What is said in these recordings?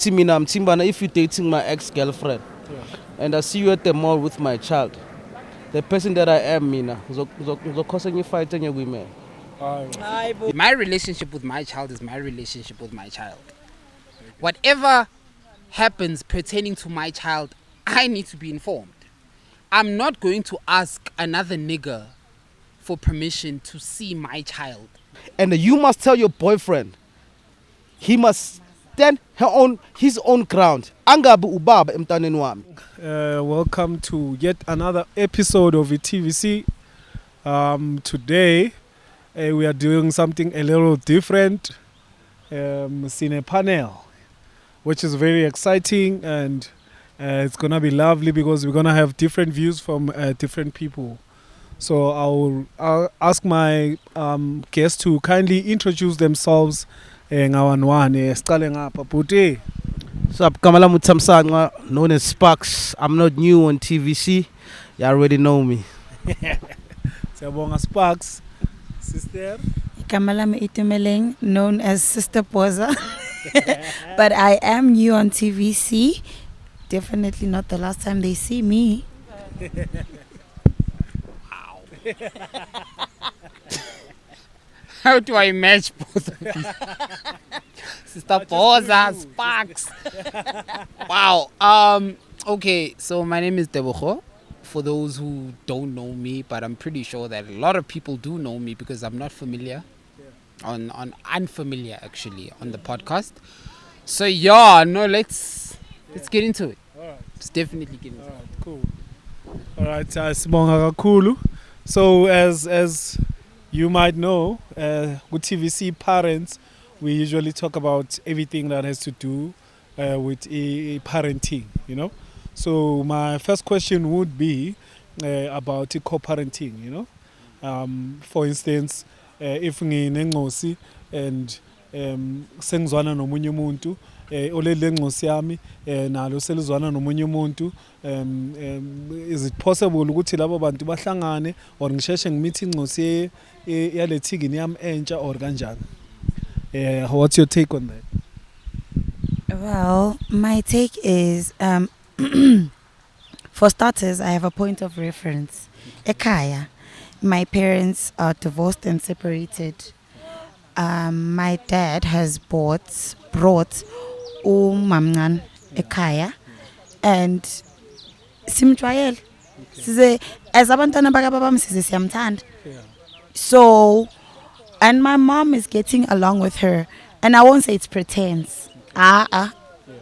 uthi mina Mtimbana, if you're dating my ex-girlfriend and I see you at the mall with my child, the person that I am, mina, uzokhosa fight and women. My relationship with my child is my relationship with my child. Whatever happens pertaining to my child, I need to be informed. I'm not going to ask another nigger for permission to see my child. And you must tell your boyfriend he must stand his own ground. Angabi ubaba emntaneni wami. Welcome to yet another episode of the TVC. Today we are doing something a little different. Cine panel, which is very exciting, and it's gonna be lovely because we're gonna have different views from different people. So I'll ask my guests to kindly introduce themselves. Siqale ngapha Puti. Sup, Kamala Mutamsanga, known as Sparks. I'm not new on TVC. You already know me. Siyabonga Sparks. Sister Kamala Itumeleng, known as Sister Poza. But I am new on TVC. Definitely not the last time they see me. Wow. How do I match both of these? Sister Poza, Sparks. Wow. Okay, so my name is Deboho. For those who don't know me, but I'm pretty sure that a lot of people do know me because I'm not familiar. Unfamiliar actually on the podcast. So let's get into it. All right. Let's definitely get into it. All right, cool. All right, sibonga kakhulu. So as you might know, with TVC parents, we usually talk about everything that has to do with parenting, you know. So my first question would be about co-parenting, you know. For instance, if nginengosi and sengizwana nomunye umuntu olele ngosi yami nalo selizwana nomunye umuntu, is it possible ukuthi labo bantu bahlangane or ngisheshe ngimeet ingosi yale thigini yami entsha or kanjani? What's your take on that? Well, my take is, for starters, I have a point of reference. Ekaya. My parents are divorced and separated. My dad has brought umamngan ekaya, and simjwayele. Size as abantwana bakababa size siyamthanda. So, and my mom is getting along with her, and I won't say it's pretense.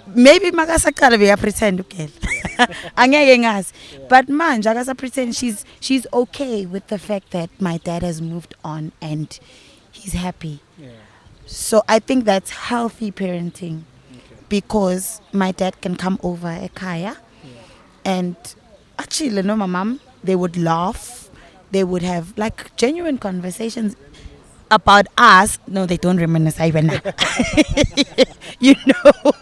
Maybe makasaqala beya pretend ukela. Angeke ngazi. But manje akasa pretend she's okay with the fact that my dad has moved on and he's happy. Yeah. So I think that's healthy parenting, because my dad can come over ekaya and actually no my mom, they would laugh, they would have like genuine conversations about us. No, they don't reminisce even now. You know.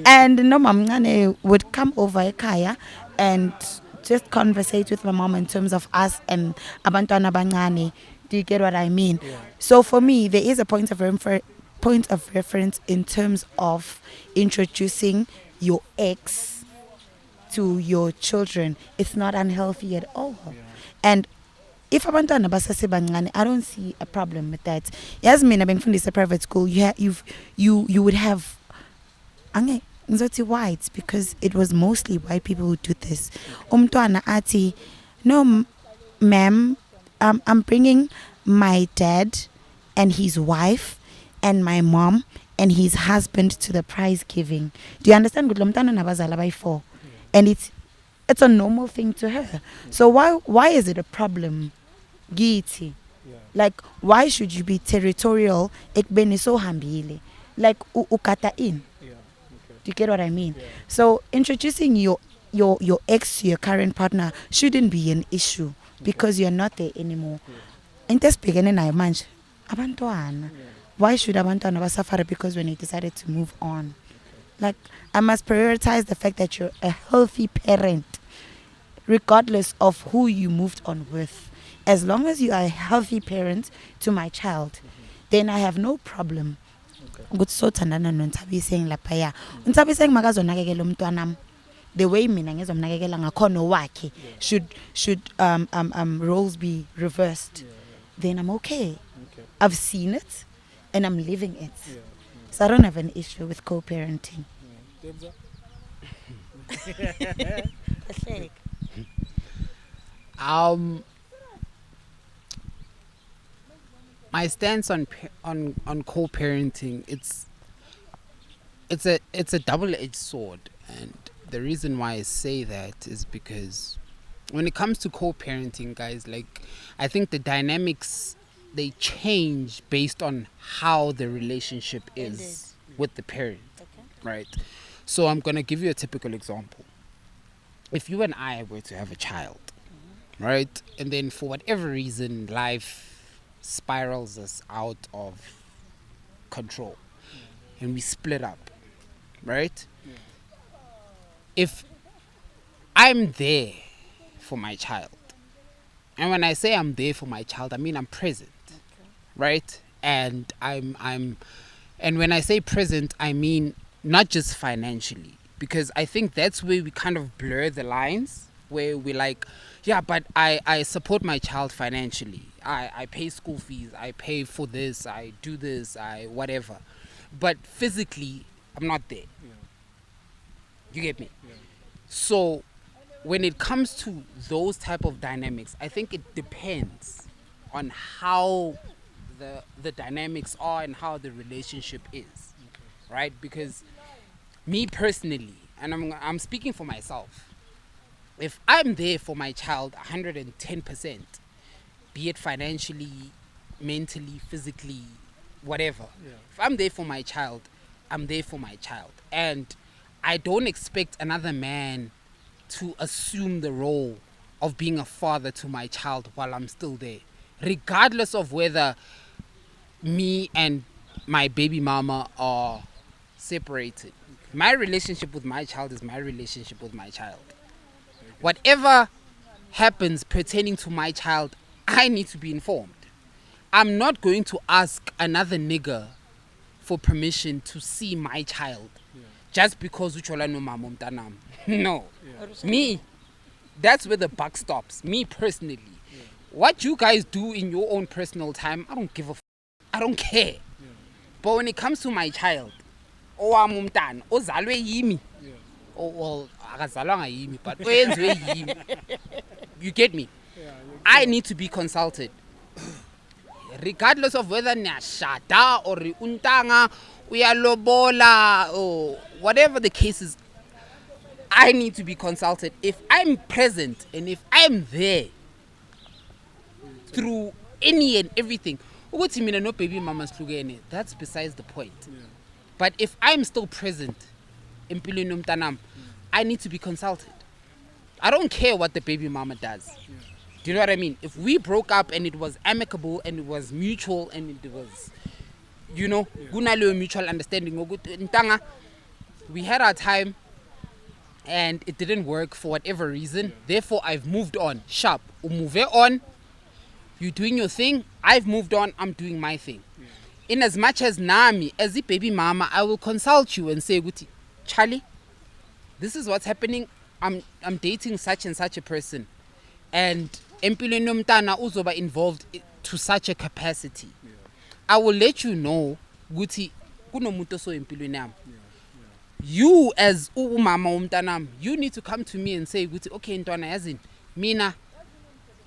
And no mamngane would come over ekaya and just conversate with my mom in terms of us and abantwana abancane. Do you get what I mean? Yeah. So for me, there is a point of reference in terms of introducing your ex to your children. It's not unhealthy at all. Yeah. And if abantwana basase bancane, I don't see a problem with that. Yes, mina bengifundisa private school, you would have whites, because it was mostly white people who do this. Umntwana ati, no ma'am, I'm bringing my dad and his wife and my mom and his husband to the prize giving. Do you understand? And it's a normal thing to her. So why is it a problem? Giti. Like, why should you be territorial? Ekbeni so hambile. Like ukata in. Do you get what I mean? Yeah. So introducing your ex to your current partner shouldn't be an issue, because you're not there anymore. In this beginning, I manage abantwana. Why should abantwana suffer because when you decided to move on? Like, I must prioritize the fact that you're a healthy parent, regardless of who you moved on with. As long as you are a healthy parent to my child, then I have no problem ukuthi sothandana noNthabiseng lapha ya uNthabiseng makazonakekela umntwanami the way mina ngizomnakekela ngakhono wakhe should roles be reversed, then I'm okay. I've seen it and I'm living it. So I don't have an issue with co-parenting. My stance on co-parenting, it's a double-edged sword, and the reason why I say that is because when it comes to co-parenting, guys, like, I think the dynamics, they change based on how the relationship is with the parent, right? So I'm going to give you a typical example. If you and I were to have a child, right, and then for whatever reason life spirals us out of control and we split up, right? If I'm there for my child, and when I say I'm there for my child, I mean I'm present, right? And and when I say present, I mean not just financially, because I think that's where we kind of blur the lines, where we're like, yeah, but I support my child financially. I pay school fees, I pay for this, I do this, I whatever. But physically, I'm not there. You get me? So when it comes to those type of dynamics, I think it depends on how the dynamics are and how the relationship is, right? Because me personally, and I'm speaking for myself, if I'm there for my child 110%, be it financially, mentally, physically, whatever, if I'm there for my child, I'm there for my child. And I don't expect another man to assume the role of being a father to my child while I'm still there, regardless of whether me and my baby mama are separated. My relationship with my child is my relationship with my child. Whatever happens pertaining to my child, I need to be informed. I'm not going to ask another nigger for permission to see my child just because uchola no mama mtanam. No. Me, that's where the buck stops. Me personally. What you guys do in your own personal time, I don't give a f. I don't care. But when it comes to my child, owami umntana ozalwe yimi. Oh, well, akazalwanga yimi, but oyenziwe yimi. You get me? I need to be consulted. Regardless of whether niyashada or untanga uyalobola or whatever the case is, I need to be consulted. If I'm present and if I'm there through any and everything, ukuthi mina no baby mama sihlukene, that's besides the point. But if I'm still present empilweni yomntanami, I need to be consulted. I don't care what the baby mama does. Do you know what I mean? If we broke up and it was amicable and it was mutual and it was, you know, kunaleyo mutual understanding, ntanga, we had our time and it didn't work for whatever reason. Therefore, I've moved on. Sharp. Move on. You're doing your thing. I've moved on. I'm doing my thing. In as much as Nami, as a baby mama, I will consult you and say, Charlie, this is what's happening. I'm dating such and such a person. And empilweni yomntana uzoba involved to such a capacity. I will let you know ukuthi kunomuntu so empilweni yami. You as umama womntanami, you need to come to me and say ukuthi okay ntwana yazini mina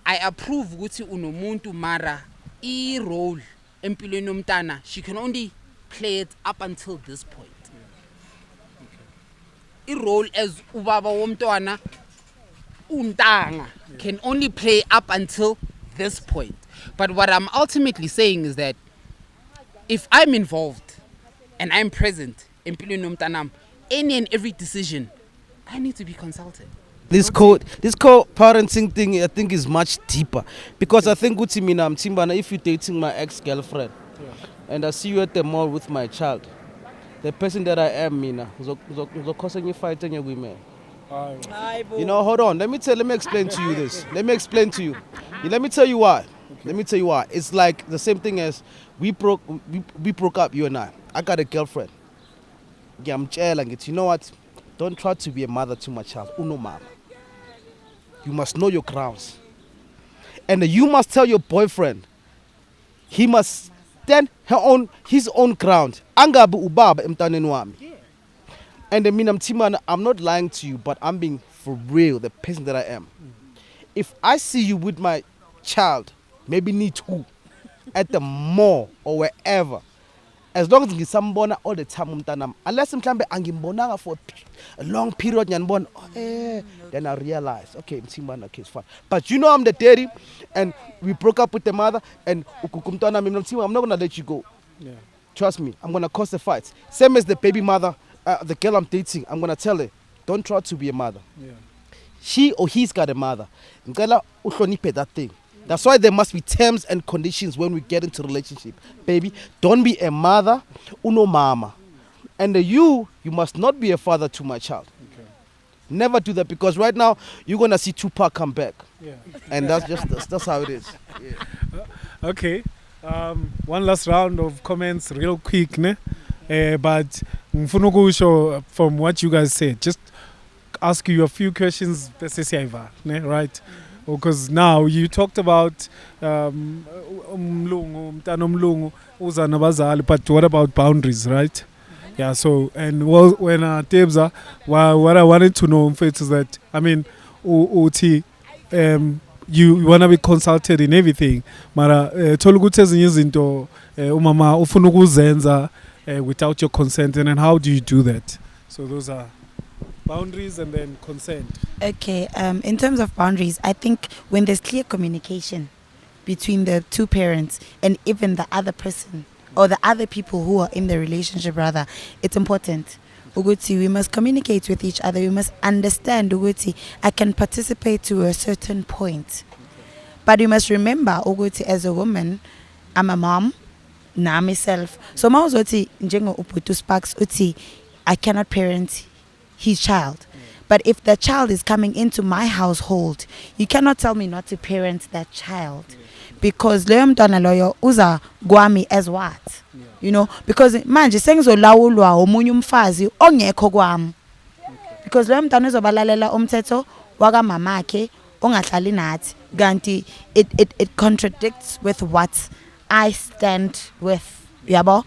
I approve ukuthi unomuntu mara I role empilweni yomntana she can only play it up until this point. I role as ubaba womntwana untanga can only play up until this point. But what I'm ultimately saying is that if I'm involved and I'm present empilweni yomntanami, any and every decision, I need to be consulted. This co-parenting thing, I think, is much deeper, because I think ukuthi mina Mtimbana, if you're dating my ex-girlfriend and I see you at the mall with my child, the person that I am, mina, causing you fight and women. You know, hold on. Let me explain to you this. Let me explain to you. Let me tell you why. Let me tell you why. It's like the same thing as we broke up, you and I. I got a girlfriend. Yeah, I'm telling it. You know what? Don't try to be a mother to my child. Uno mama. You must know your grounds. And you must tell your boyfriend he must stand his own ground. Angabu ubaba emtaneni wami. And I mean, I'm not lying to you, but I'm being for real, the person that I am. If I see you with my child, maybe need to, at the mall or wherever, as long as ngisambona all the time umntanami, unless mhlambe angimbonanga for a long period then I realize, okay, mthimana, okay, it's fine. But you know I'm the daddy, and we broke up with the mother, and I'm not gonna let you go. Yeah. Trust me, I'm gonna cause the fights. Same as the baby mother, the girl I'm dating, I'm gonna tell her, don't try to be a mother. Yeah. She or he's got a mother. Ngicela uhloniphe that thing. That's why there must be terms and conditions when we get into relationship. Baby, don't be a mother, uno mama. And you must not be a father to my child. Okay. Never do that, because right now you're gonna see Tupac come back. Yeah. And that's how it is. Yeah. Okay. One last round of comments, real quick, ne? But ngifuna ukusho from what you guys said, just ask you a few questions, ne? Right? Because now you talked about umlungu, mntana omlungu, uza nabazali, but what about boundaries, right? Yeah, so, and when Tebza, what I wanted to know is that, I mean, uthi, you want to be consulted in everything, mara tolukuthi ezinye izinto umama ufuna ukuzenza without your consent, and then how do you do that? So those are boundaries and then consent. Okay, in terms of boundaries, I think when there's clear communication between the two parents and even the other person or the other people who are in the relationship, rather, it's important. Uguti, we must communicate with each other. We must understand, Uguti, I can participate to a certain point. But we must remember, Uguti, as a woman, I'm a mom, na myself. So, Mauzoti, Njengo Uputu Sparks, Uti, I cannot parent his child. But if the child is coming into my household, you cannot tell me not to parent that child. Because leyo mntwana loyo uza gwami as what? You know, because manje sengizolawulwa omunye umfazi ongekho kwami. Because leyo mntwana uzobalalela umthetho waka mamakhe ongahlali nathi. Kanti it contradicts with what I stand with. Yabo?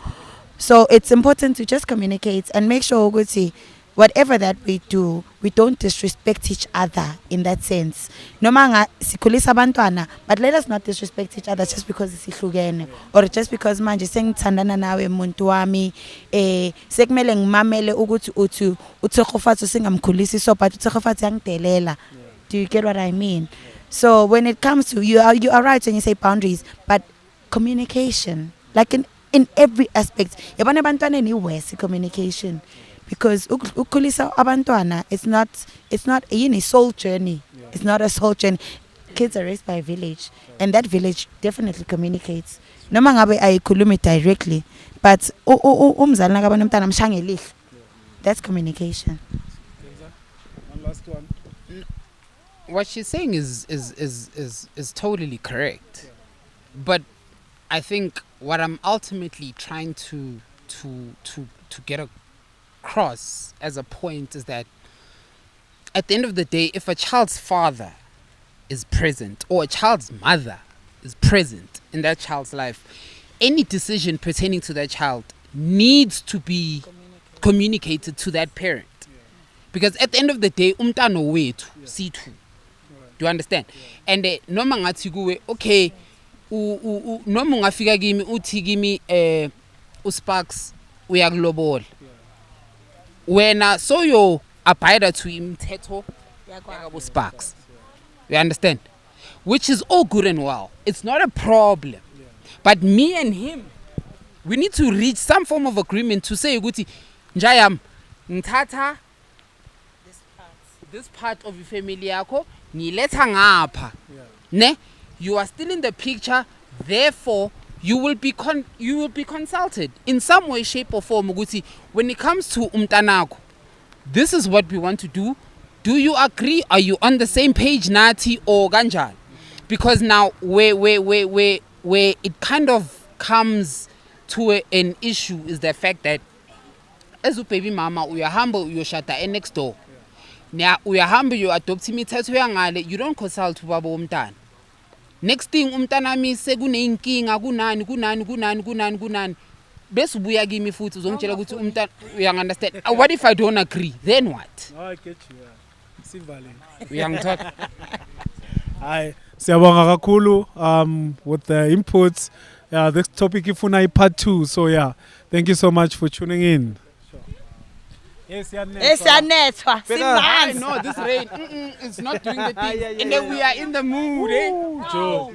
So it's important to just communicate and make sure ukuthi whatever that we do, we don't disrespect each other in that sense. Noma sikhulisa abantwana, but let us not disrespect each other just because sihlukene or just because manje sengithandana nawe muntu wami sekumele ngimamele ukuthi uthi uThixofathu singamkhulisi so but uThixofathu yangidelela. Do you get what I mean? So when it comes to you are right when you say boundaries, but communication, like in every aspect. Yabona abantwana ni wesi communication. Because ukulisa abantwana, it's not a soul journey. Yeah. It's not a soul journey. Kids are raised by a village, and that village definitely communicates. Noma ngabe ayikhulumi directly, but umzali nakabona umntana mshange lihle. That's communication. One last one. What she's saying is totally correct. Yeah. But I think what I'm ultimately trying to get across as a point is that at the end of the day, if a child's father is present or a child's mother is present in that child's life, any decision pertaining to that child needs to be communicated to that parent. Yeah. Because at the end of the day, umntano wethu sithu. Do you understand? Yeah. And noma ngathi kuwe, okay, noma ungafika kimi uthi kimi uSparks uyakulobola. Wena so yo abide to imithetho yakabo Sparks. You understand? Which is all good and well. It's not a problem. Yeah. But me and him, we need to reach some form of agreement to say ukuthi njayam ngithatha this part of your family yakho ngiletha ngapha. Ne? You are still in the picture, therefore you will be consulted in some way, shape or form. When it comes to umtanako, this is what we want to do. Do you agree? Are you on the same page, Nati or Ganjan? because now where it kind of comes to an issue is the fact that as a baby mama uyahamba uyoshada next door. Now uyahamba you adopt imithetho yangale, you don't consult ubaba womntana. Next thing umntana mi sekunenkinga kunani bese ubuya kimi futhi uzongitshela ukuthi umntana uyangunderstand. What if I don't agree? Then what? Oh, I get you. Sivale. Uyangithatha. Hi, siyabonga kakhulu with the inputs. Yeah, this topic ifuna part 2. So yeah, thank you so much for tuning in. Esiyanethwa I know this rain. It's not doing the thing. And then we are in the mood. Joe.